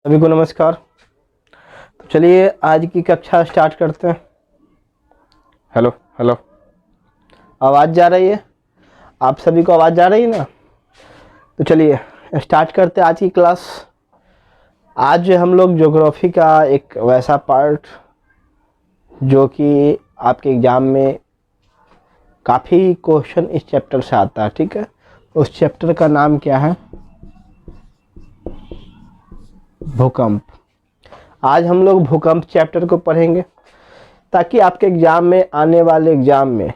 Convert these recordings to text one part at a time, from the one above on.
सभी को नमस्कार। तो चलिए आज की कक्षा स्टार्ट करते हैं। हेलो हेलो, आवाज़ जा रही है? आप सभी को आवाज़ जा रही है ना? तो चलिए स्टार्ट करते हैं आज की क्लास। आज हम लोग ज्योग्राफी का एक वैसा पार्ट जो कि आपके एग्ज़ाम में काफ़ी क्वेश्चन इस चैप्टर से आता है, ठीक है। उस चैप्टर का नाम क्या है? भूकंप। आज हम लोग भूकंप चैप्टर को पढ़ेंगे ताकि आपके एग्ज़ाम में आने वाले एग्ज़ाम में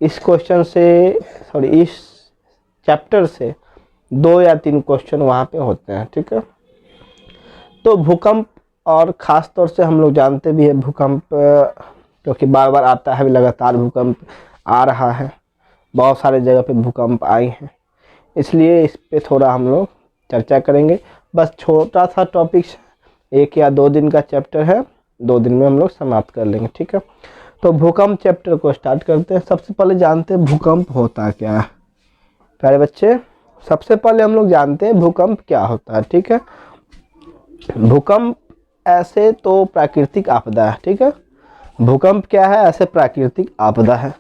इस क्वेश्चन से इस चैप्टर से 2 या 3 क्वेश्चन वहाँ पे होते हैं, ठीक है। तो भूकंप, और ख़ास तौर से हम लोग जानते भी हैं भूकंप क्योंकि बार बार आता है, लगातार भूकंप आ रहा है, बहुत सारे जगह पे भूकंप आए हैं, इसलिए इस पे थोड़ा हम लोग चर्चा करेंगे। बस छोटा सा टॉपिक, 1 या 2 दिन का चैप्टर है, 2 दिन में हम लोग समाप्त कर लेंगे, ठीक है। तो भूकंप चैप्टर को स्टार्ट करते हैं। सबसे पहले जानते हैं भूकंप होता क्या है। प्यारे बच्चे, सबसे पहले हम लोग जानते हैं भूकंप क्या होता है, ठीक है। भूकंप ऐसे तो प्राकृतिक आपदा है, ठीक है। भूकंप क्या है? ऐसे प्राकृतिक आपदा है।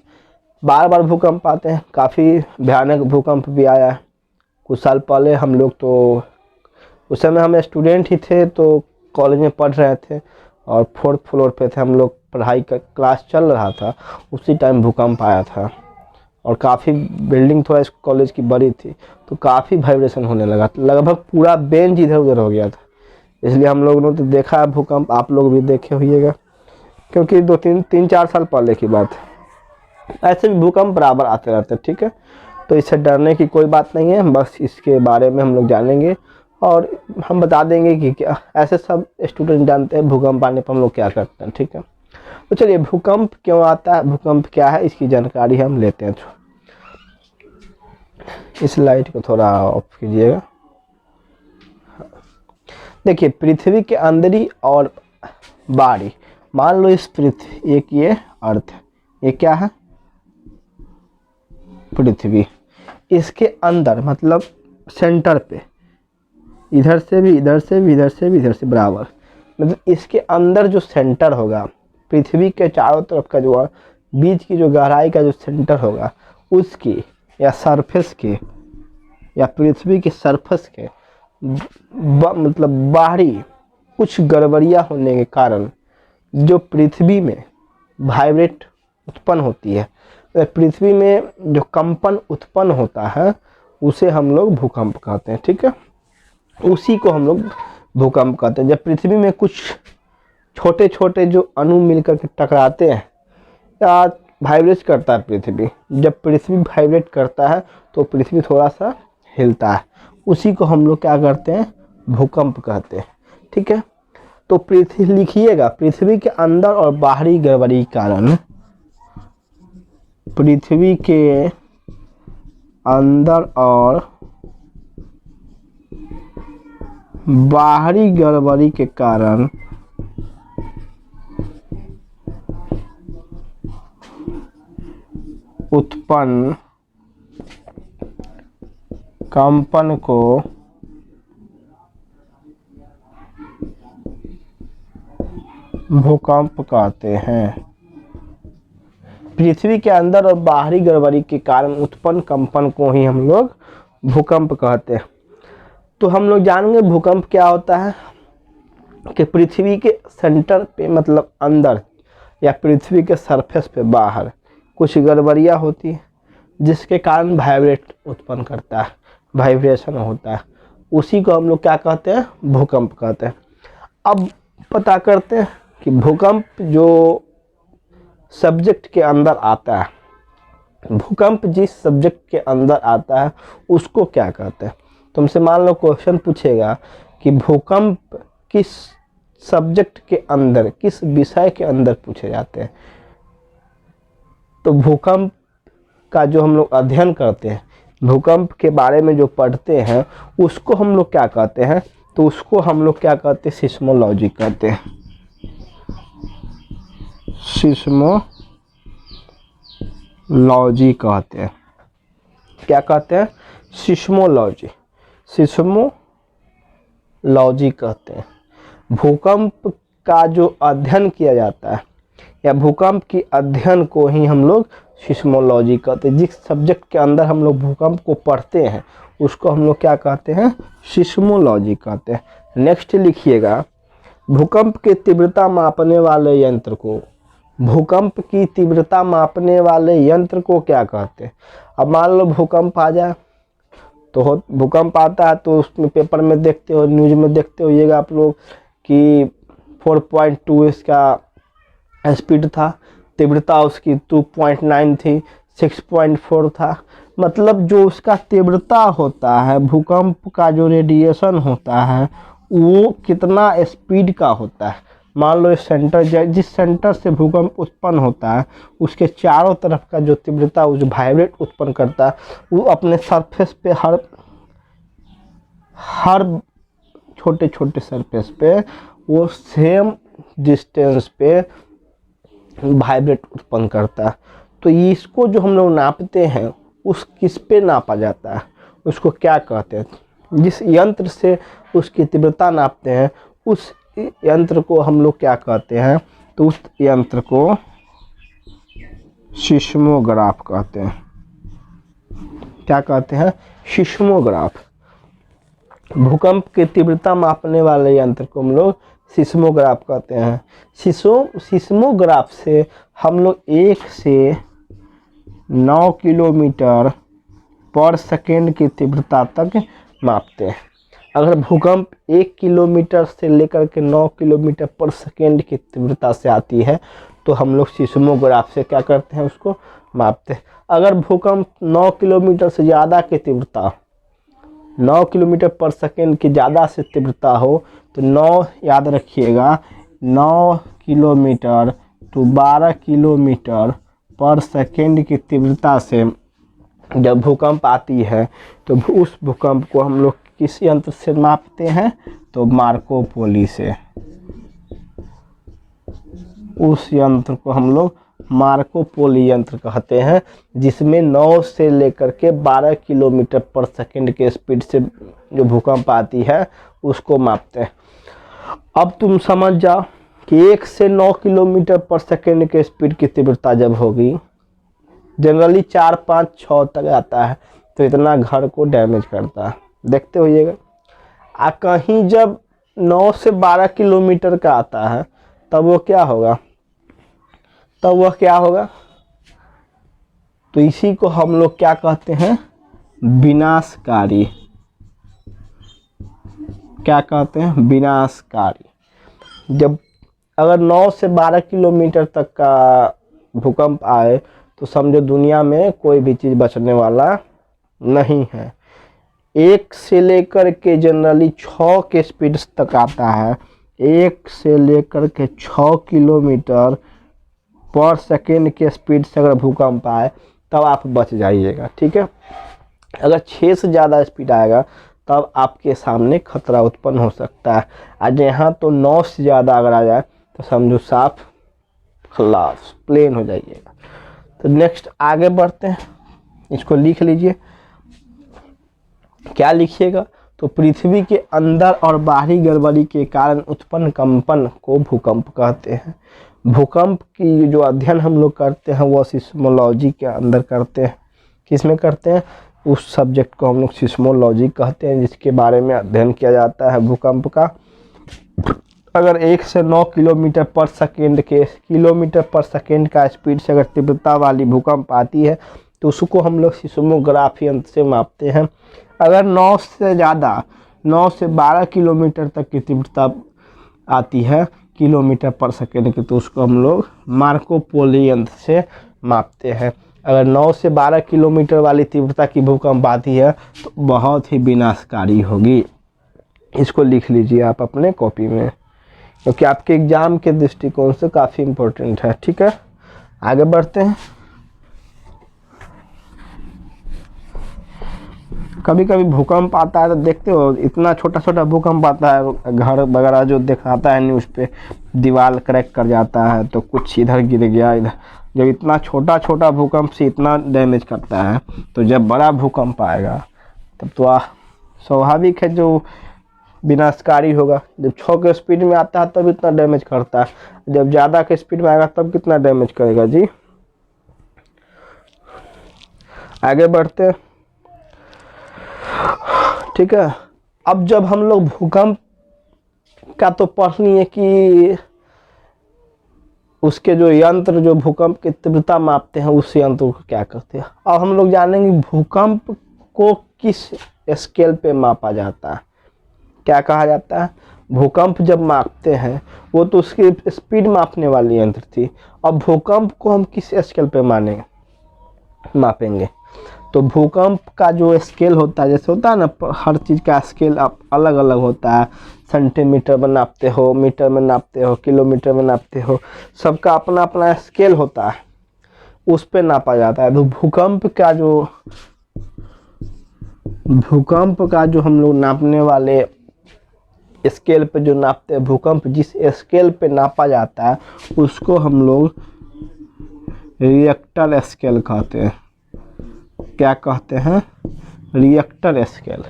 बार बार भूकंप आते हैं, काफ़ी भयानक भूकंप भी आया है। कुछ साल पहले हम लोग, तो उस समय हम स्टूडेंट ही थे, तो कॉलेज में पढ़ रहे थे और 4th फ्लोर पे थे हम लोग, पढ़ाई का क्लास चल रहा था, उसी टाइम भूकंप आया था। और काफ़ी बिल्डिंग थोड़ा इस कॉलेज की बड़ी थी, तो काफ़ी वाइब्रेशन होने लगा, लगभग पूरा बेंच इधर उधर हो गया था। इसलिए हम लोगों ने तो देखा है भूकंप, आप लोग भी देखे होइएगा, क्योंकि 2-3-4 साल पहले की बात है। ऐसे भी भूकंप बराबर आते रहते हैं, ठीक है। तो इससे डरने की कोई बात नहीं है, बस इसके बारे में हम लोग जानेंगे और हम बता देंगे कि क्या ऐसे सब स्टूडेंट जानते हैं भूकंप आने पर हम लोग क्या करते हैं, ठीक है। तो चलिए भूकंप क्यों आता है, भूकंप क्या है, इसकी जानकारी हम लेते हैं। इस लाइट को थोड़ा ऑफ कीजिएगा। देखिए, पृथ्वी के अंदरी और बाहरी, मान लो इस पृथ्वी, एक ये अर्थ है, ये क्या है? पृथ्वी। इसके अंदर मतलब सेंटर पे, इधर से भी, इधर से भी, इधर से भी, इधर से बराबर, मतलब इसके अंदर जो सेंटर होगा, पृथ्वी के चारों तरफ का जो बीच की जो गहराई का जो सेंटर होगा, उसकी या सरफेस के या पृथ्वी के सरफेस के मतलब बाहरी कुछ गड़बड़ियाँ होने के कारण जो पृथ्वी में वाइब्रेट उत्पन्न होती है, पृथ्वी में जो कंपन उत्पन्न होता है, उसे हम लोग भूकंप कहते हैं, ठीक है। उसी को हम लोग भूकंप कहते हैं। जब पृथ्वी में कुछ छोटे छोटे जो अणु मिलकर के टकराते हैं या वाइब्रेट करता है पृथ्वी, जब पृथ्वी वाइब्रेट करता है तो पृथ्वी थोड़ा सा हिलता है, उसी को हम लोग क्या करते हैं? भूकंप कहते हैं, ठीक है। तो पृथ्वी लिखिएगा, पृथ्वी के अंदर और बाहरी गड़बड़ी के कारण, पृथ्वी के अंदर और बाहरी गड़बड़ी के कारण उत्पन्न कंपन को भूकंप कहते हैं। पृथ्वी के अंदर और बाहरी गड़बड़ी के कारण उत्पन्न कंपन को ही हम लोग भूकंप कहते हैं। तो हम लोग जानेंगे भूकंप क्या होता है कि पृथ्वी के सेंटर पे, मतलब अंदर, या पृथ्वी के सरफेस पे बाहर कुछ गड़बड़ियाँ होती है, जिसके कारण वाइब्रेट उत्पन्न करता है, वाइब्रेशन होता है, उसी को हम लोग क्या कहते हैं? भूकंप कहते हैं। अब पता करते हैं कि भूकंप जो सब्जेक्ट के अंदर आता है, भूकंप जिस सब्जेक्ट के अंदर आता है उसको क्या कहते हैं। तुमसे मान लो क्वेश्चन पूछेगा कि भूकंप किस सब्जेक्ट के अंदर, किस विषय के अंदर पूछे जाते हैं, तो भूकंप का जो हम लोग अध्ययन करते हैं, भूकंप के बारे में जो पढ़ते हैं, उसको हम लोग क्या कहते हैं? तो उसको हम लोग क्या कहते हैं? सिस्मोलॉजी कहते हैं। सिस्मोलॉजी कहते हैं। क्या कहते हैं? सिस्मोलॉजी। सिस्मोलॉजी कहते हैं। भूकंप का जो अध्ययन किया जाता है या भूकंप की अध्ययन को ही हम लोग सिस्मोलॉजी कहते हैं। जिस सब्जेक्ट के अंदर हम लोग भूकंप को पढ़ते हैं उसको हम लोग क्या कहते हैं, सिस्मोलॉजी कहते हैं। नेक्स्ट लिखिएगा, भूकंप की तीव्रता मापने वाले यंत्र को, भूकंप की तीव्रता मापने वाले यंत्र को क्या कहते हैं। अब मान लो भूकंप आ जाए, तो भूकंप आता है तो उसमें पेपर में देखते हो, न्यूज़ में देखते होइएगा आप लोग कि 4.2 इसका स्पीड था, तीव्रता उसकी 2.9 थी, 6.4 था। मतलब जो उसका तीव्रता होता है, भूकंप का जो रेडिएशन होता है वो कितना स्पीड का होता है। मान लो जिस सेंटर से भूकंप उत्पन्न होता है उसके चारों तरफ का जो तीव्रता, वो जो वाइब्रेट उत्पन्न करता है, वो अपने सरफेस पे हर छोटे छोटे सरफेस पे वो सेम डिस्टेंस पे वाइब्रेट उत्पन्न करता है। तो इसको जो हम लोग नापते हैं उस किस पे नापा जाता है, उसको क्या कहते हैं। जिस यंत्र से उसकी तीव्रता नापते हैं उस यंत्र को हम लोग क्या कहते हैं, तो उस यंत्र को सिस्मोग्राफ कहते हैं। क्या कहते हैं, सिस्मोग्राफ। भूकंप की तीव्रता मापने वाले यंत्र को हम लोग सिस्मोग्राफ कहते हैं। सिस्मोग्राफ से हम लोग 1 से 9 किलोमीटर पर सेकेंड की तीव्रता तक मापते हैं। अगर भूकंप 1 किलोमीटर से लेकर के 9 किलोमीटर पर सेकेंड की तीव्रता से आती है तो हम लोग सिस्मोग्राफ से क्या करते हैं, उसको मापते हैं। अगर भूकंप 9 किलोमीटर से ज़्यादा की तीव्रता, 9 किलोमीटर पर सेकेंड की ज़्यादा से तीव्रता हो तो 9 याद रखिएगा, 9 किलोमीटर टू 12 किलोमीटर पर सेकेंड की तीव्रता से जब भूकंप आती है तो उस भूकंप को हम लोग किस यंत्र से मापते हैं, तो मार्को पोली से। उस यंत्र को हम लोग मार्को पोली यंत्र कहते हैं, जिसमें 9 से लेकर के 12 किलोमीटर पर सेकेंड के स्पीड से जो भूकंप आती है उसको मापते हैं। अब तुम समझ जाओ कि 1 से 9 किलोमीटर पर सेकेंड के स्पीड की तीव्रता जब होगी, जनरली 4, 5, 6 तक आता है तो इतना घर को डैमेज करता है, देखते होइएगा। कहीं जब 9 से 12 किलोमीटर का आता है तब वो क्या होगा, तो इसी को हम लोग क्या कहते हैं, विनाशकारी। क्या कहते हैं, विनाशकारी। जब अगर 9 से 12 किलोमीटर तक का भूकंप आए तो समझो दुनिया में कोई भी चीज़ बचने वाला नहीं है। 1 से लेकर के जनरली 6 के स्पीड तक आता है। 1 से लेकर के 6 किलोमीटर पर सेकेंड के स्पीड से अगर भूकंप आए तब आप बच जाइएगा, ठीक है। अगर 6 से ज़्यादा स्पीड आएगा तब आपके सामने खतरा उत्पन्न हो सकता है। आज यहाँ तो 9 से ज़्यादा अगर आ जाए तो समझो साफ खलास प्लेन हो जाइएगा। तो नेक्स्ट आगे बढ़ते हैं, इसको लिख लीजिए। क्या लिखिएगा, तो पृथ्वी के अंदर और बाहरी गड़बड़ी के कारण उत्पन्न कंपन को भूकंप कहते हैं। भूकंप की जो अध्ययन हम लोग करते हैं वो सिस्मोलॉजी के अंदर करते हैं। किस में करते हैं, उस सब्जेक्ट को हम लोग सिस्मोलॉजी कहते हैं, जिसके बारे में अध्ययन किया जाता है भूकंप का। अगर 1 से 9 किलोमीटर पर सेकेंड का स्पीड से अगर तीव्रता वाली भूकंप आती है तो उसको हम लोग सिस्मोग्राफ यंत्र से मापते हैं। अगर 9 से ज़्यादा, 9 से 12 किलोमीटर तक की तीव्रता आती है किलोमीटर पर सेकेंड की, तो उसको हम लोग मार्को पोली यंत्र से मापते हैं। अगर 9 से 12 किलोमीटर वाली तीव्रता की भूकंप आती है तो बहुत ही विनाशकारी होगी। इसको लिख लीजिए आप अपने कॉपी में, क्योंकि आपके एग्ज़ाम के दृष्टिकोण से काफ़ी इम्पोर्टेंट है, ठीक है। आगे बढ़ते हैं। कभी कभी भूकंप आता है तो देखते हो इतना छोटा छोटा भूकंप आता है, घर वगैरह जो दिखाता है न्यूज़ पे, दीवार क्रैक कर जाता है तो कुछ इधर गिर गया, इधर। जब इतना छोटा छोटा भूकंप से इतना डैमेज करता है तो जब बड़ा भूकंप आएगा तब तो स्वाभाविक है जो विनाशकारी होगा। जब 6 के स्पीड में आता है तब इतना डैमेज करता है, जब ज़्यादा के स्पीड में आएगा तब कितना डैमेज करेगा जी। आगे बढ़ते हैं, ठीक है। अब जब हम लोग भूकंप का तो पढ़ लिए कि उसके जो यंत्र जो भूकंप की तीव्रता मापते हैं उस यंत्र को क्या कहते हैं। अब हम लोग जानेंगे भूकंप को किस स्केल पे मापा जाता है, क्या कहा जाता है। भूकंप जब मापते हैं वो तो उसकी स्पीड मापने वाली यंत्र थी, अब भूकंप को हम किस स्केल पे मापेंगे। तो भूकंप का जो स्केल होता है, जैसे होता है ना हर चीज़ का स्केल अलग अलग होता है, सेंटीमीटर में नापते हो, मीटर में नापते हो, किलोमीटर में नापते हो, सबका अपना अपना स्केल होता है, उस पे नापा जाता है। तो भूकंप का जो हम लोग नापने वाले स्केल पे जो नापते हैं, भूकंप जिस स्केल पे नापा जाता है उसको हम लोग रिएक्टर स्केल कहते हैं। क्या कहते हैं, रिएक्टर स्केल।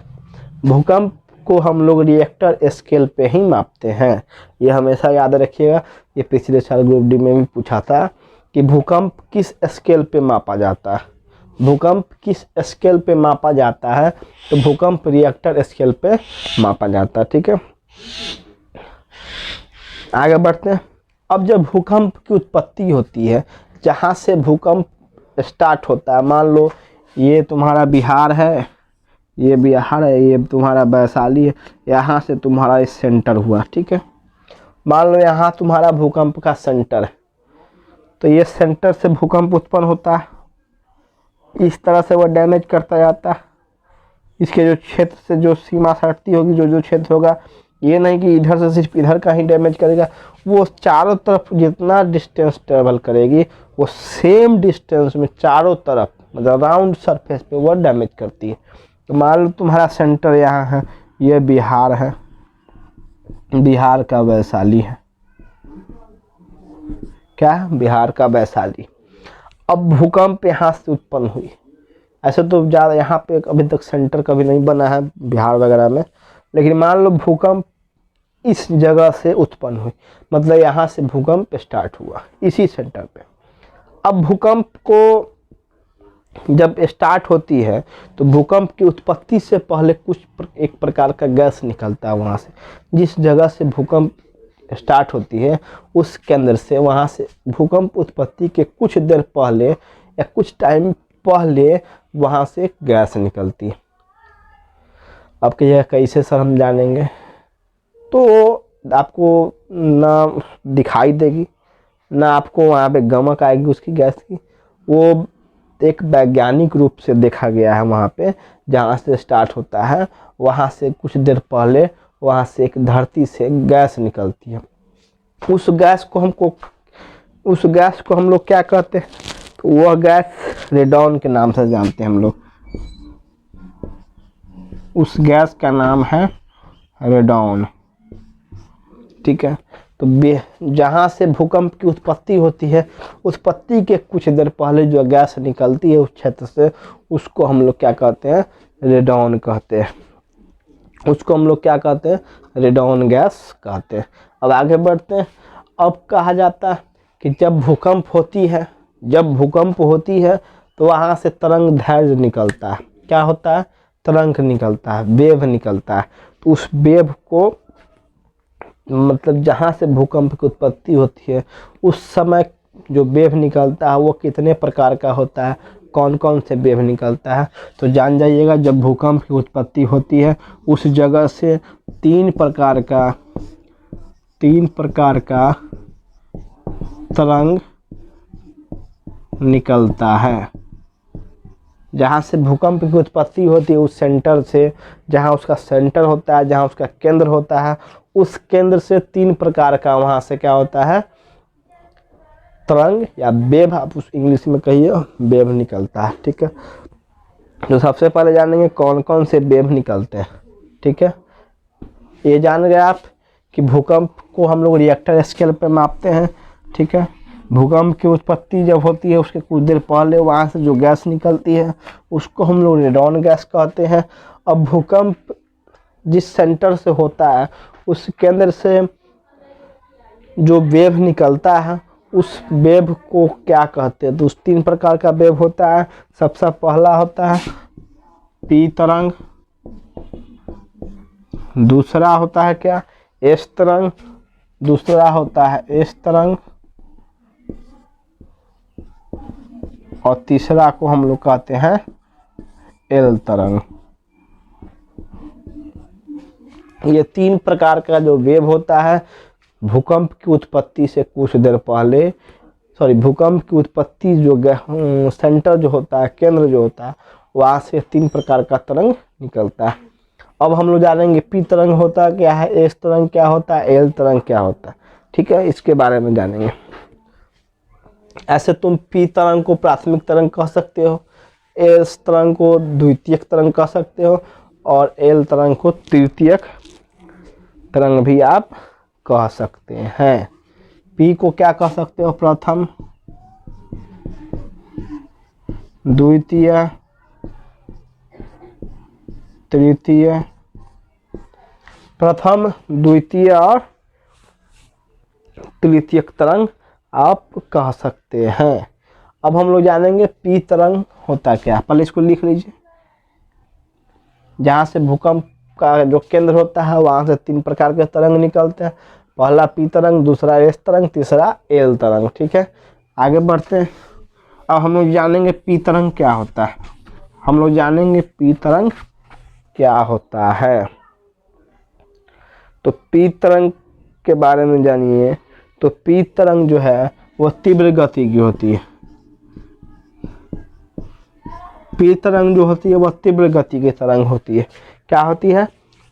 भूकंप को हम लोग रिएक्टर स्केल पे ही मापते हैं, ये हमेशा याद रखिएगा। ये पिछले साल ग्रुप डी में भी पूछा था कि भूकंप किस स्केल पे मापा जाता है। भूकंप किस स्केल पे मापा जाता है, तो भूकंप रिएक्टर स्केल पे मापा जाता है, ठीक है। आगे बढ़ते हैं। अब जब भूकंप की उत्पत्ति होती है, जहाँ से भूकंप स्टार्ट होता है, मान लो ये तुम्हारा बिहार है, ये बिहार है, ये तुम्हारा वैशाली है, यहाँ से तुम्हारा इस सेंटर हुआ, ठीक है। मान लो यहाँ तुम्हारा भूकंप का सेंटर है, तो ये सेंटर से भूकंप उत्पन्न होता है, इस तरह से वह डैमेज करता जाता है। इसके जो क्षेत्र से जो सीमा सटती होगी, जो क्षेत्र होगा, ये नहीं कि इधर से सिर्फ इधर का ही डैमेज करेगा, वो चारों तरफ जितना डिस्टेंस ट्रेवल करेगी वो सेम डिस्टेंस में चारों तरफ मतलब राउंड सरफेस पे वो डैमेज करती है। तो मान लो तुम्हारा सेंटर यहाँ है, ये बिहार है, बिहार का वैशाली है, क्या है, बिहार का वैशाली। अब भूकंप यहाँ से उत्पन्न हुई, ऐसे तो ज़्यादा यहाँ पे अभी तक सेंटर कभी नहीं बना है बिहार वगैरह में, लेकिन मान लो भूकंप इस जगह से उत्पन्न हुई, मतलब यहाँ से भूकंप स्टार्ट हुआ इसी सेंटर पे। अब भूकंप को जब स्टार्ट होती है तो भूकंप की उत्पत्ति से पहले एक प्रकार का गैस निकलता है वहाँ से, जिस जगह से भूकंप स्टार्ट होती है उस केंद्र से, वहाँ से भूकंप उत्पत्ति के कुछ देर पहले या कुछ टाइम पहले वहाँ से गैस निकलती है। अब यह कैसे सर हम जानेंगे, तो आपको ना दिखाई देगी ना आपको वहाँ पे गमक आएगी उसकी गैस की, वो एक वैज्ञानिक रूप से देखा गया है। वहाँ पे जहाँ से स्टार्ट होता है वहाँ से कुछ देर पहले वहाँ से एक धरती से गैस निकलती है। उस गैस को हम लोग क्या कहते हैं, तो वह गैस रेडॉन के नाम से जानते हैं हम लोग। उस गैस का नाम है रेडॉन, ठीक है। तो जहाँ से भूकंप की उत्पत्ति होती है, उत्पत्ति के कुछ देर पहले जो गैस निकलती है उस क्षेत्र से, उसको हम लोग क्या कहते हैं, रेडॉन कहते हैं। उसको हम लोग क्या कहते हैं, रेडॉन गैस कहते हैं। अब आगे बढ़ते हैं। अब कहा जाता है कि जब भूकंप होती है तो वहाँ से तरंग दैर्घ्य निकलता है। क्या होता है, तरंग निकलता है, वेव निकलता है। तो उस वेव को मतलब जहाँ से भूकंप की उत्पत्ति होती है उस समय जो वेव निकलता है वो कितने प्रकार का होता है, कौन कौन से वेव निकलता है, तो जान जाइएगा। जब भूकंप की उत्पत्ति होती है उस जगह से तीन प्रकार का तरंग निकलता है। जहाँ से भूकंप की उत्पत्ति होती है उस सेंटर से, जहाँ उसका सेंटर होता है, जहाँ उसका केंद्र होता है, उस केंद्र से तीन प्रकार का वहाँ से क्या होता है, तरंग या वेव, आप उस इंग्लिश में कहिए वेव निकलता है, ठीक है। तो सबसे पहले जानेंगे कौन कौन से वेव निकलते हैं, ठीक है। ये जान गए आप कि भूकंप को हम लोग रिएक्टर स्केल पे मापते हैं, ठीक है। भूकंप की उत्पत्ति जब होती है उसके कुछ देर पहले वहाँ से जो गैस निकलती है उसको हम लोग रेडॉन गैस कहते हैं। अब भूकंप जिस सेंटर से होता है उस केंद्र से जो वेव निकलता है उस वेव को क्या कहते हैं? तो उस 3 प्रकार का वेव होता है। सबसे पहला होता है पी तरंग, दूसरा होता है क्या? एस तरंग, दूसरा होता है एस तरंग, और तीसरा को हम लोग कहते हैं एल तरंग। ये 3 प्रकार का जो वेव होता है भूकंप की उत्पत्ति से कुछ देर पहले, भूकंप की उत्पत्ति जो सेंटर जो होता है, केंद्र जो होता है, वहाँ से 3 प्रकार का तरंग निकलता है। अब हम लोग जानेंगे पी तरंग होता क्या है, एस तरंग क्या होता है, एल तरंग क्या होता है। ठीक है, इसके बारे में जानेंगे। ऐसे तुम पी तरंग को प्राथमिक तरंग कह सकते हो, एस तरंग को द्वितीयक तरंग कह सकते हो, और एल तरंग को तृतीयक तरंग भी आप कह सकते हैं। पी को क्या कह सकते हो? प्रथम, द्वितीय, तृतीय, प्रथम, द्वितीय और तृतीयक तरंग आप कह सकते हैं। अब हम लोग जानेंगे पी तरंग होता क्या। पहले इसको लिख लीजिए। जहाँ से भूकंप का जो केंद्र होता है वहाँ से 3 प्रकार के तरंग निकलते हैं। पहला पी तरंग, दूसरा एस तरंग, तीसरा एल तरंग। ठीक है, आगे बढ़ते हैं। अब हम लोग जानेंगे पी तरंग क्या होता है। हम लोग जानेंगे पी तरंग क्या होता है। तो पी तरंग के बारे में जानिए। तो पी तरंग जो है वह तीव्र गति की होती है। पी तरंग जो होती है वह तीव्र गति की तरंग होती है। क्या होती है?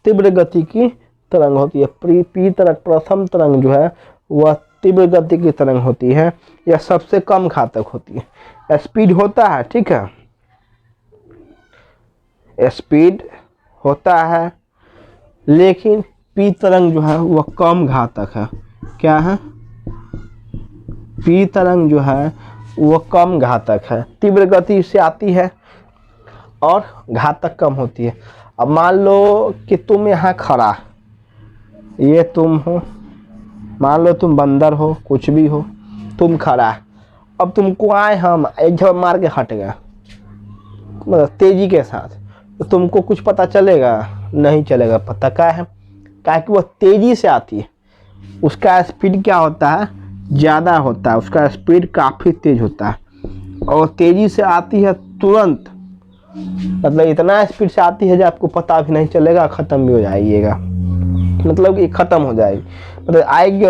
तीव्र गति की तरंग होती है। पी तरंग, प्रथम तरंग जो है वह तीव्र गति की तरंग होती है। यह सबसे कम घातक होती है। स्पीड होता है, ठीक है, स्पीड होता है, लेकिन पी तरंग जो है वह कम घातक है। क्या है? पी तरंग जो है वह कम घातक है, तीव्र गति से आती है और घातक कम होती है। अब मान लो कि तुम यहाँ खड़ा, ये तुम हो, मान लो तुम बंदर हो, कुछ भी हो, तुम खड़ा, अब तुमको आए हम एक झपट मार के हट गया, मतलब तेजी के साथ, तो तुमको कुछ पता चलेगा? नहीं चलेगा पता। क्या है? क्या कि वह तेजी से आती है, उसका स्पीड क्या होता है? ज़्यादा होता है, उसका स्पीड काफ़ी तेज होता है और तेज़ी से आती है तुरंत, मतलब इतना स्पीड से आती है जो आपको पता भी नहीं चलेगा, ख़त्म भी हो जाइएगा, मतलब ये ख़त्म हो जाएगी, मतलब आएगी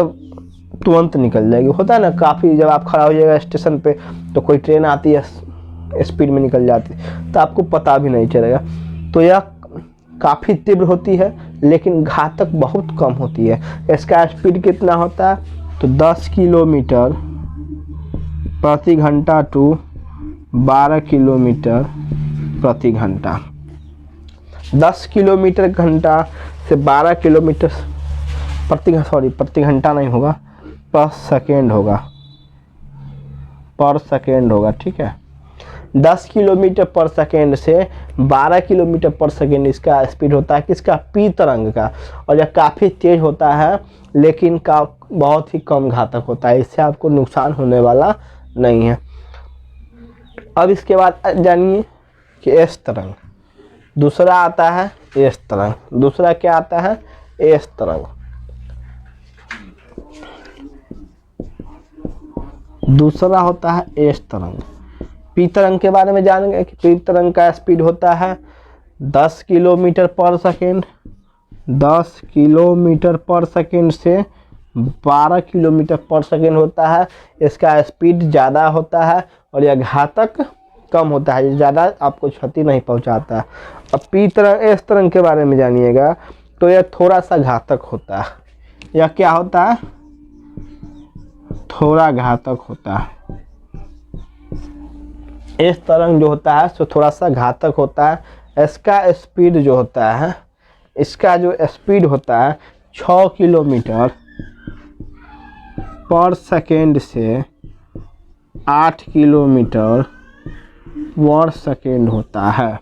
तुरंत निकल जाएगी। होता है ना, काफ़ी जब आप खड़ा हो जाएगा स्टेशन पे तो कोई ट्रेन आती है स्पीड में निकल जाती है तो आपको पता भी नहीं चलेगा। तो यह काफ़ी तीव्र होती है लेकिन घातक बहुत कम होती है। इसका स्पीड कितना होता है? तो 10 किलोमीटर प्रति घंटा टू 12 किलोमीटर प्रति घंटा। 10 किलोमीटर घंटा से 12 किलोमीटर प्रति घंटा नहीं होगा, पर सेकेंड होगा, पर सेकेंड होगा। ठीक है, 10 किलोमीटर पर सेकेंड से 12 किलोमीटर पर सेकेंड इसका स्पीड होता है। किसका? पी तरंग का। और यह काफ़ी तेज होता है लेकिन का बहुत ही कम घातक होता है, इससे आपको नुकसान होने वाला नहीं है। अब इसके बाद जानिए कि एस तरंग, दूसरा आता है एस तरंग। दूसरा क्या आता है? एस तरंग। दूसरा होता है एस तरंग। पी तरंग के बारे में जानेंगे कि पी तरंग का स्पीड होता है 10 किलोमीटर पर सेकेंड, 10 किलोमीटर पर सेकेंड से 12 किलोमीटर पर सेकेंड होता है। इसका स्पीड ज़्यादा होता है और यह घातक कम होता है, ज़्यादा आपको क्षति नहीं पहुंचाता है। अब पी तरंग, एस तरंग के बारे में जानिएगा तो यह थोड़ा सा घातक होता है। यह क्या होता है? थोड़ा घातक होता है। एस तरंग जो होता है सो थोड़ा सा घातक होता है। इसका स्पीड जो होता है, इसका जो स्पीड होता है 6 किलोमीटर पर सेकेंड से 8 किलोमीटर पर सेकेंड होता है।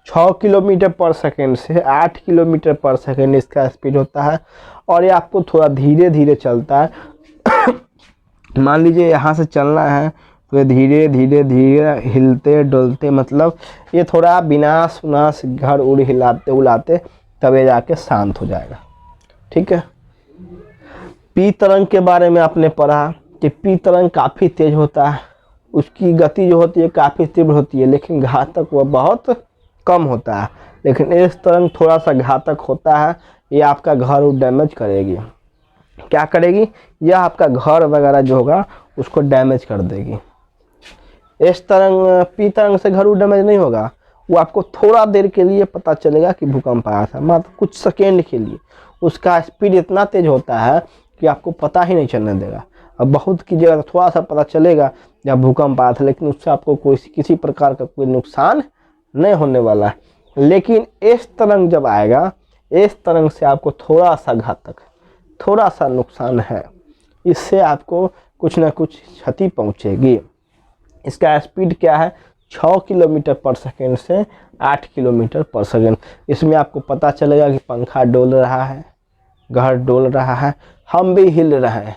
6 किलोमीटर पर सेकेंड से 8 किलोमीटर पर सेकेंड इसका स्पीड होता है। और ये आपको थोड़ा धीरे धीरे चलता है। मान लीजिए यहाँ से चलना है तो ये धीरे धीरे धीरे हिलते डुलते, मतलब ये थोड़ा बिना सुनास घर उड़ हिलाते उलाते तब ये जाके शांत हो जाएगा। ठीक है। पी तरंग के बारे में आपने पढ़ा कि पी तरंग काफ़ी तेज होता है, उसकी गति जो होती है काफ़ी तीव्र होती है, लेकिन घातक वह बहुत कम होता है। लेकिन एस तरंग थोड़ा सा घातक होता है, ये आपका घर डैमेज करेगी। क्या करेगी? यह आपका घर वगैरह जो होगा उसको डैमेज कर देगी। एस तरंग पी तरंग से घर डैमेज नहीं होगा, वो आपको थोड़ा देर के लिए पता चलेगा कि भूकंप आया था, मात्र कुछ सेकेंड के लिए। उसका स्पीड इतना तेज होता है कि आपको पता ही नहीं चलने देगा। अब बहुत की जगह थोड़ा सा पता चलेगा जब भूकंप आया था, लेकिन उससे आपको किसी प्रकार का कोई नुकसान नहीं होने वाला है। लेकिन एस तरंग जब आएगा, एस तरंग से आपको थोड़ा सा घातक, थोड़ा सा नुकसान है, इससे आपको कुछ ना कुछ क्षति पहुंचेगी। इसका स्पीड क्या है? 6 किलोमीटर पर सेकेंड से 8 किलोमीटर पर सेकेंड। इसमें आपको पता चलेगा कि पंखा डोल रहा है, घर डोल रहा है, हम भी हिल रहे हैं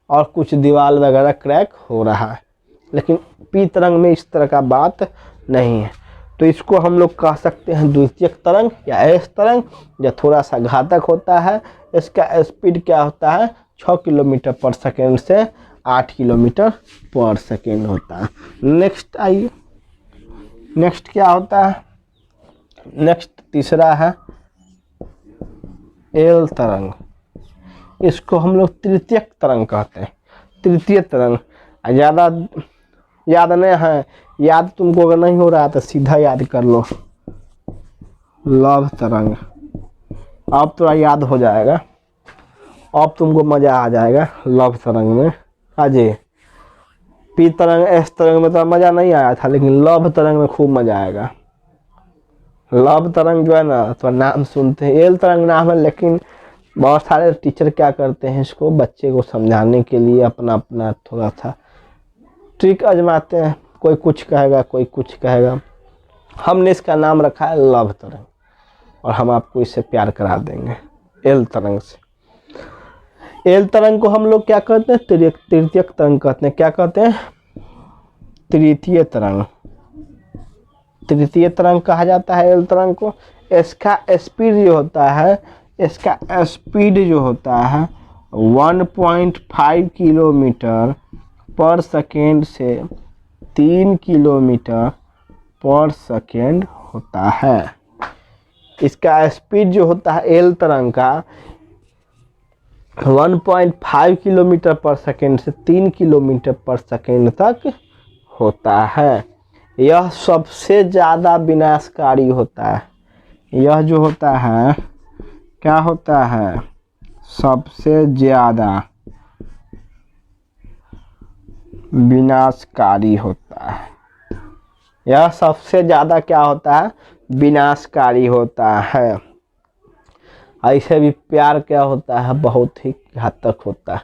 और कुछ दीवार वगैरह क्रैक हो रहा है। लेकिन पी तरंग में इस तरह का बात नहीं है। तो इसको हम लोग कह सकते हैं द्वितीयक तरंग या एस तरंग, जो थोड़ा सा घातक होता है। इसका स्पीड क्या होता है? 6 किलोमीटर पर सेकेंड से 8 किलोमीटर पर सेकेंड होता है। नेक्स्ट आइए, नेक्स्ट क्या होता है? नेक्स्ट तीसरा है एल तरंग। इसको हम लोग तृतीयक तरंग कहते हैं। तृतीय तरंग ज़्यादा याद नहीं है, याद तुमको अगर नहीं हो रहा तो सीधा याद कर लो, लव तरंग। अब थोड़ा याद हो जाएगा, अब तुमको मज़ा आ जाएगा लव तरंग में। अजय पी तरंग एस तरंग में तो मज़ा नहीं आया था, लेकिन लव तरंग में खूब मज़ा आएगा। लव तरंग जो है ना, तो नाम सुनते हैं, एल तरंग नाम है, लेकिन बहुत सारे टीचर क्या करते हैं, इसको बच्चे को समझाने के लिए अपना अपना थोड़ा सा ट्रिक आजमाते हैं। कोई कुछ कहेगा, कोई कुछ कहेगा। हमने इसका नाम रखा है लव तरंग, और हम आपको इससे प्यार करा देंगे एल तरंग से। एल तरंग को हम लोग क्या कहते हैं? तृतीयक तरंग कहते हैं। क्या कहते हैं? तृतीय तरंग। तृतीय तरंग कहा जाता है एल तरंग को। इसका स्पीड जो होता है, इसका स्पीड जो होता है 1.5 किलोमीटर पर सेकेंड से 3 किलोमीटर पर सेकेंड होता है। इसका स्पीड जो होता है एल तरंग का 1.5 किलोमीटर पर सेकेंड से 3 किलोमीटर पर सेकेंड तक होता है। यह सबसे ज़्यादा विनाशकारी होता है। यह जो होता है क्या होता है? सबसे ज़्यादा विनाशकारी होता है। यह सबसे ज़्यादा क्या होता है? विनाशकारी होता है। ऐसे भी प्यार क्या होता है? बहुत ही घातक होता है।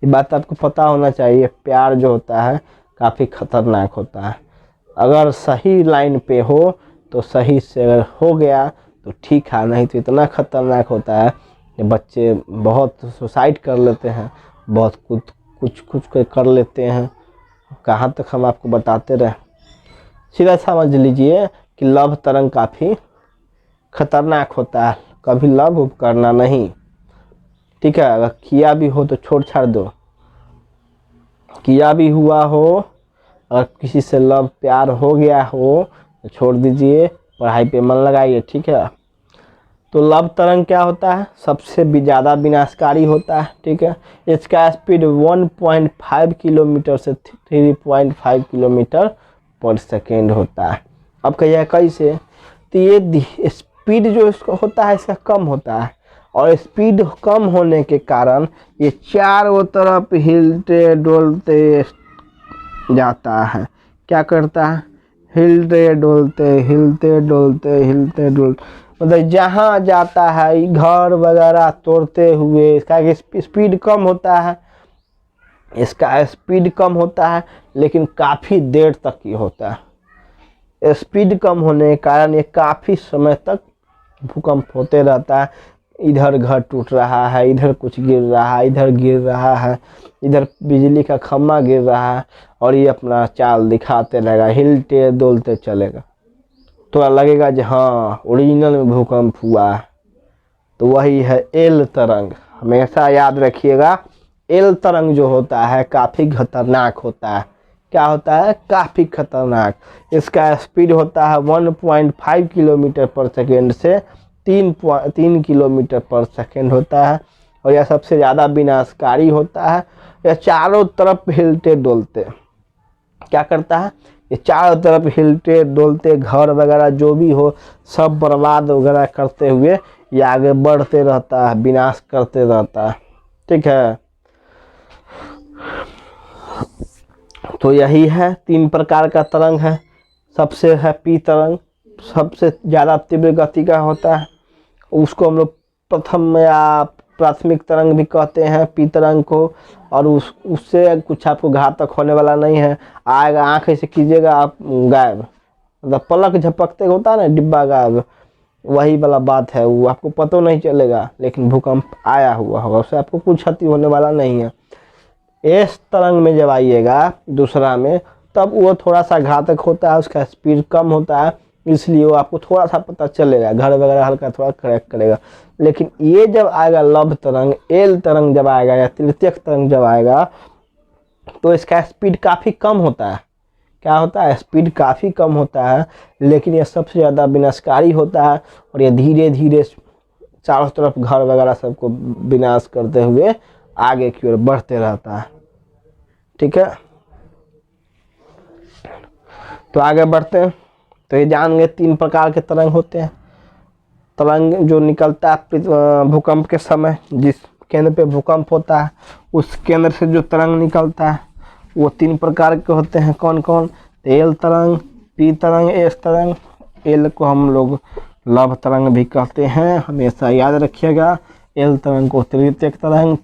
ये बात आपको पता होना चाहिए। प्यार जो होता है काफ़ी खतरनाक होता है। अगर सही लाइन पे हो तो सही से अगर हो गया तो ठीक है, नहीं तो इतना खतरनाक होता है कि बच्चे बहुत सुसाइड कर लेते हैं, बहुत कुछ कर लेते हैं। कहाँ तक हम आपको बताते रहे। सीधा समझ लीजिए कि लव तरंग काफ़ी खतरनाक होता है। कभी लव करना नहीं, ठीक है? अगर किया भी हो तो छोड़ छाड़ दो। किया भी हुआ हो, अगर किसी से लव प्यार हो गया हो तो छोड़ दीजिए, पढ़ाई पे मन लगाइए, ठीक है? तो लव तरंग क्या होता है? सबसे भी ज़्यादा विनाशकारी होता है, ठीक है? इसका स्पीड 1.5 किलोमीटर से 3.5 किलोमीटर पर सेकेंड होता है। अब कहिए कैसे? तो ये स्पीड जो इसका होता है इसका कम होता है, और स्पीड कम होने के कारण ये चारों तरफ हिलते डोलते जाता है। क्या करता है? हिलते डोलते हिलते डोलते हिलते डोलते, मतलब जहाँ जाता है घर वगैरह तोड़ते हुए। इसका स्पीड कम होता है, इसका स्पीड कम होता है, लेकिन काफ़ी देर तक ही होता है। स्पीड कम होने के कारण ये काफ़ी समय तक भूकंप होते रहता है। इधर घर टूट रहा है, इधर कुछ गिर रहा है, इधर गिर रहा है, इधर बिजली का खम्भा गिर रहा है, और ये अपना चाल दिखाते रहेगा, हिलते डोलते चलेगा। तो लगेगा कि हाँ ओरिजिनल में भूकंप हुआ है। तो वही है एल तरंग। हमेशा याद रखिएगा, एल तरंग जो होता है काफ़ी खतरनाक होता है। क्या होता है? काफ़ी खतरनाक। इसका स्पीड होता है 1.5 किलोमीटर पर सेकेंड से 3 किलोमीटर पर सेकेंड होता है, और यह सबसे ज़्यादा विनाशकारी होता है। यह चारों तरफ हिलते डोलते क्या करता है? ये चारों तरफ हिलते डोलते घर वगैरह जो भी हो सब बर्बाद वगैरह करते हुए ये आगे बढ़ते रहता है, विनाश करते रहता है। ठीक है, तो यही है 3 प्रकार का तरंग है। सबसे है पी तरंग, सबसे ज़्यादा तीव्र गति का होता है। उसको हम लोग प्रथम या प्राथमिक तरंग भी कहते हैं, पी तरंग को। और उससे कुछ आपको घातक होने वाला नहीं है। आएगा, आँख ऐसे कीजिएगा आप गायब, मतलब पलक झपकते होता है ना डिब्बा गायब, वही वाला बात है। वो आपको पता नहीं चलेगा, लेकिन भूकंप आया हुआ होगा, उससे आपको कुछ क्षति होने वाला नहीं है। इस तरंग में जब आइएगा दूसरा में, तब वो थोड़ा सा घातक होता है, उसका स्पीड कम होता है, इसलिए वो आपको थोड़ा सा पता चलेगा, घर वगैरह हल्का थोड़ा क्रैक करेगा। लेकिन ये जब आएगा लव तरंग, एल तरंग जब आएगा या तृतीयक तरंग जब आएगा, तो इसका स्पीड काफ़ी कम होता है। क्या होता है? स्पीड काफ़ी कम होता है, लेकिन यह सबसे ज़्यादा विनाशकारी होता है। और ये धीरे धीरे चारों तरफ घर वगैरह सबको विनाश करते हुए आगे की ओर बढ़ते रहता है। ठीक है, तो आगे बढ़ते हैं। तो ये जान गए 3 प्रकार के तरंग होते हैं। तरंग जो निकलता है भूकंप के समय, जिस केंद्र पे भूकंप होता है उस केंद्र से जो तरंग निकलता है वो 3 प्रकार के होते हैं। कौन कौन? एल तरंग, पी तरंग, एस तरंग। एल को हम लोग लव तरंग भी कहते हैं, हमेशा याद रखिएगा। एल तरंग को तृतीयक तरंग,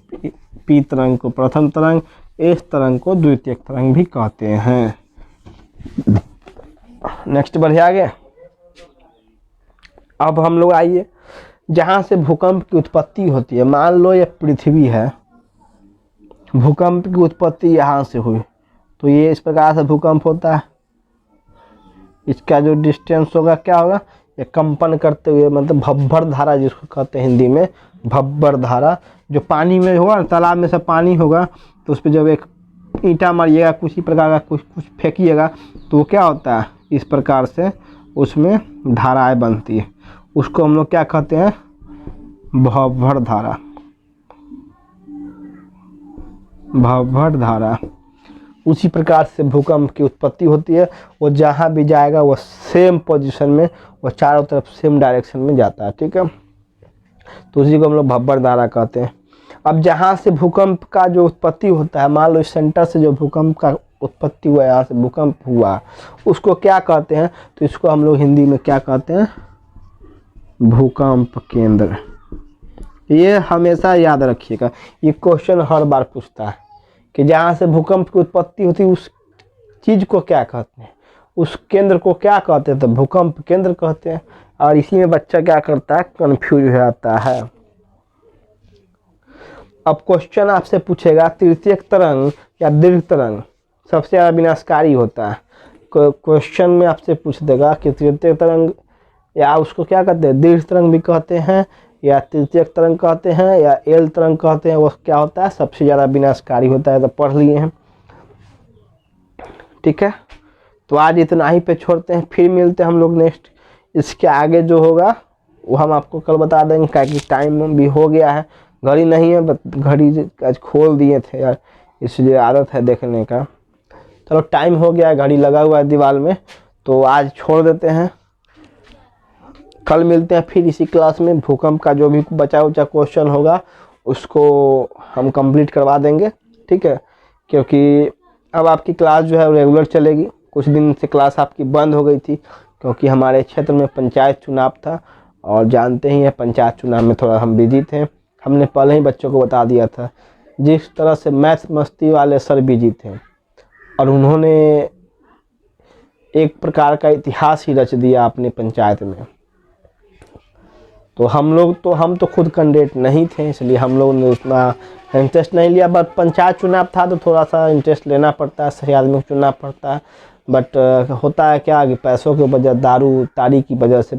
पी तरंग को प्रथम तरंग, एस तरंग को द्वितीयक तरंग भी कहते हैं। नेक्स्ट बढ़िए आगे। अब हम लोग आइए, जहाँ से भूकंप की उत्पत्ति होती है, मान लो ये पृथ्वी है, भूकंप की उत्पत्ति यहाँ से हुई, तो ये इस प्रकार से भूकंप होता है। इसका जो डिस्टेंस होगा क्या होगा? ये कंपन करते हुए, मतलब भब्बर धारा जिसको कहते हैं हिंदी में, भब्बर धारा। जो पानी में होगा, तालाब में से पानी होगा, तो उस पर जब एक ईंटा मारिएगा, कुछ ही प्रकार का कुछ फेंकिएगा, तो वो क्या होता है? इस प्रकार से उसमें धाराएं बनती है। उसको हम लोग क्या कहते हैं? भब्बर धारा। भब्बर धारा। उसी प्रकार से भूकंप की उत्पत्ति होती है। वो जहाँ भी जाएगा वो सेम पोजीशन में, वो चारों तरफ सेम डायरेक्शन में जाता है। ठीक है, तो उसी को हम लोग भब्बर धारा कहते हैं। अब जहाँ से भूकंप का जो उत्पत्ति होता है, मान लो इस सेंटर से जो भूकंप का उत्पत्ति हुआ, यहाँ से भूकंप हुआ, उसको क्या कहते हैं? तो इसको हम लोग हिंदी में क्या कहते हैं? भूकंप केंद्र। ये हमेशा याद रखिएगा, ये क्वेश्चन हर बार पूछता है कि जहाँ से भूकंप की उत्पत्ति होती है उस चीज़ को क्या कहते हैं, उस केंद्र को क्या कहते हैं? तो भूकंप केंद्र कहते हैं। और इसी में बच्चा क्या करता है? कंफ्यूज हो जाता है। अब क्वेश्चन आपसे पूछेगा तृतीयक तरंग या दीर्घ तरंग सबसे ज़्यादा विनाशकारी होता है। क्वेश्चन में आपसे पूछ देगा कि तृतीयक तरंग, या उसको क्या कहते हैं? दीर्घ तरंग भी कहते हैं, या तृतीयक तरंग कहते हैं, या एल तरंग कहते हैं। वो क्या होता है? सबसे ज़्यादा विनाशकारी होता है। तो पढ़ लिए हैं। ठीक है, तो आज इतना ही पे छोड़ते हैं, फिर मिलते हैं हम लोग नेक्स्ट। इसके आगे जो होगा वो हम आपको कल बता देंगे, क्योंकि टाइम भी हो गया है। घड़ी नहीं है, बट घड़ी आज खोल दिए थे यार, इसलिए आदत है देखने का। चलो टाइम हो गया है, घड़ी लगा हुआ है दीवार में, तो आज छोड़ देते हैं। कल मिलते हैं फिर इसी क्लास में। भूकंप का जो भी बचा उचा क्वेश्चन होगा उसको हम कंप्लीट करवा देंगे। ठीक है, क्योंकि अब आपकी क्लास जो है रेगुलर चलेगी। कुछ दिन से क्लास आपकी बंद हो गई थी क्योंकि हमारे क्षेत्र में पंचायत चुनाव था, और जानते ही हैं पंचायत चुनाव में थोड़ा हम बिजी थे। हमने पहले ही बच्चों को बता दिया था। जिस तरह से मैथ मस्ती वाले सर बिजी थे और उन्होंने एक प्रकार का इतिहास ही रच दिया अपने पंचायत में। तो हम तो खुद कैंडिडेट नहीं थे, इसलिए हम लोग ने उतना इंटरेस्ट नहीं लिया। बट पंचायत चुनाव था तो थोड़ा सा इंटरेस्ट लेना पड़ता है, सही आदमी को चुनना पड़ता है। बट होता है क्या कि पैसों की वजह, दारू ताड़ी की वजह से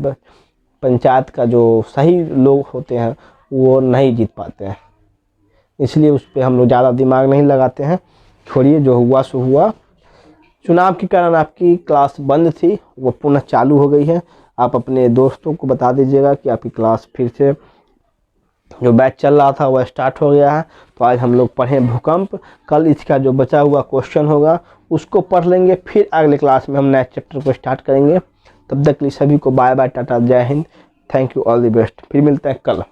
पंचायत का जो सही लोग होते हैं वो नहीं जीत पाते हैं, इसलिए उस पर हम लोग ज़्यादा दिमाग नहीं लगाते हैं। छोड़िए, जो हुआ सो हुआ। चुनाव के कारण आपकी क्लास बंद थी, वो पुनः चालू हो गई है। आप अपने दोस्तों को बता दीजिएगा कि आपकी क्लास फिर से जो बैच चल रहा था वह स्टार्ट हो गया है। तो आज हम लोग पढ़ें भूकंप। कल इसका जो बचा हुआ क्वेश्चन होगा उसको पढ़ लेंगे, फिर अगले क्लास में हम नए चैप्टर को स्टार्ट करेंगे। तब तक के लिए सभी को बाय बाय, टाटा, जय Hind, thank you, all the best. फिर मिलते हैं कल।